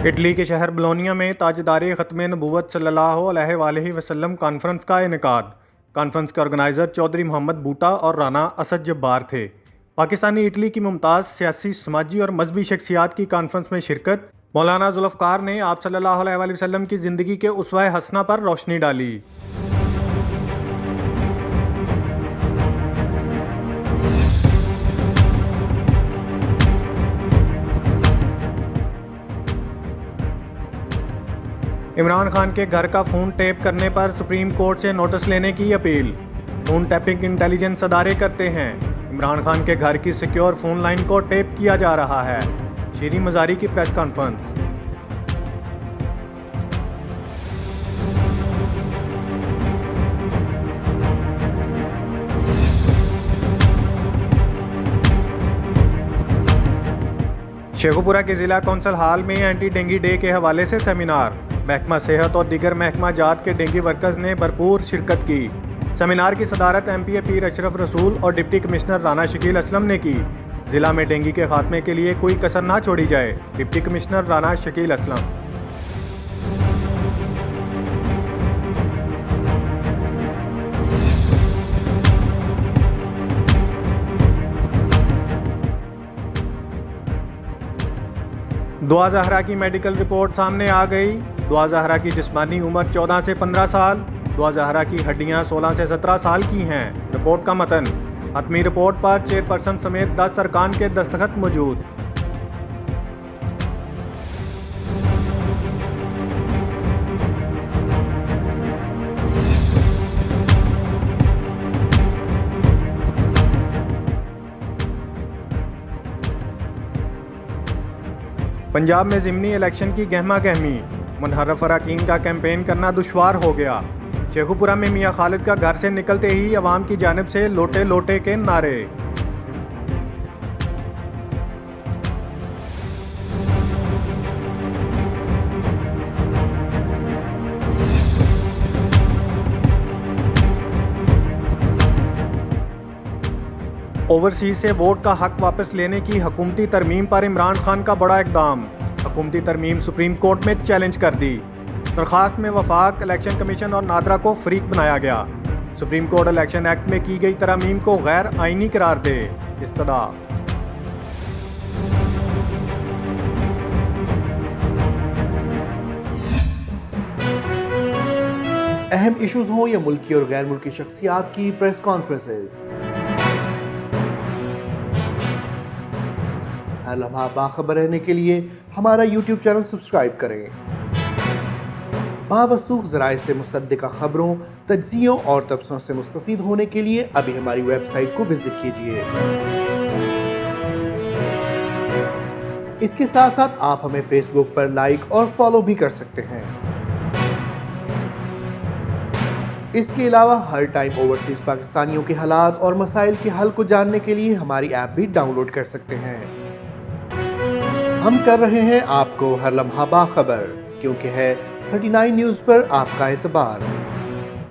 Italy के शहर Bologna में ताजदारी ख़त्म नबूवत सल्लल्लाहु अलैहि वसल्लम कॉन्फ्रेंस का इनेकाद। कॉन्फ्रेंस के ऑर्गेनाइज़र चौधरी मोहम्मद बूटा और राना असद जब्बार थे। पाकिस्तानी इटली की मुमताज़ सियासी, समाजी और मजहबी शख्सियात की कॉन्फ्रेंस में शिरकत। मौलाना जुल्फ़कार ने आप सल्लल्लाहु अलैहि वसल्लम की ज़िंदगी के उसवा हसना पर रोशनी डाली। इमरान खान के घर का फ़ोन टैप करने पर सुप्रीम कोर्ट से नोटिस लेने की अपील। फ़ोन टैपिंग इंटेलिजेंस अदारे करते हैं। इमरान खान के घर की सिक्योर फ़ोन लाइन को टैप किया जा रहा है। शीरी मज़ारी की प्रेस कॉन्फ्रेंस। शेखुपुरा के ज़िला कौंसल हाल में एंटी डेंगी डे के हवाले से सेमिनार। महकमा सेहत और दीगर महकमा जात के डेंगी वर्कर्स ने भरपूर शिरकत की। सेमिनार की सदारत एमपीए पीर अशरफ रसूल और डिप्टी कमिश्नर राना शकील असलम ने की। ज़िला में डेंगी के खात्मे के लिए कोई कसर ना छोड़ी जाए, डिप्टी कमिश्नर राना शकील असलम। दुआ ज़हरा की मेडिकल रिपोर्ट सामने आ गई। दुआ ज़हरा की जिस्मानी उम्र 14 से 15 साल। दुआ ज़हरा की हड्डियां 16 से 17 साल की हैं। रिपोर्ट का मतन। हतमी रिपोर्ट पर चेयरपर्सन समेत 10 अरकान के दस्तखत मौजूद। पंजाब में ज़िमनी इलेक्शन की गहमा गहमी। मुनहरफ अरकान का कैंपेन करना दुश्वार हो गया। शेखुपुरा में मियां खालिद का घर से निकलते ही अवाम की जानिब से लोटे लोटे के नारे। ओवरसीज से वोट का हक वापस लेने की हुकूमती तरमीम पर इमरान खान का बड़ा इकदाम। हुकूमती तरमीम सुप्रीम कोर्ट में चैलेंज कर दी। दरख्वास्त में वफाक, इलेक्शन कमीशन और नादरा को फरीक बनाया गया। सुप्रीम कोर्ट इलेक्शन एक्ट में की गई तरमीम को गैर आइनी करार दे। इस्तदा। अहम इश्यूज हों या मुल्की और गैर मुल्की शख्सियात की प्रेस कॉन्फ्रेंसेस, हर लम्हा बाखबर रहने के लिए हमारा यूट्यूब चैनल सब्सक्राइब करें। बावसूख ज़राए से मुसद्दिक़ा खबरों, तज्ज़ियों और तबसरों से मुस्तफ़ीद होने के लिए अभी हमारी वेबसाइट को विजिट कीजिए। इसके साथ साथ आप हमें फेसबुक पर लाइक और फॉलो भी कर सकते हैं। इसके अलावा हर टाइम ओवरसीज पाकिस्तानियों के हालात और मसाइल के हल को जानने के लिए हमारी ऐप भी डाउनलोड कर सकते हैं। हम कर रहे हैं आपको हर लम्हा बाखबर, क्योंकि है 39 न्यूज़ पर आपका एतबार।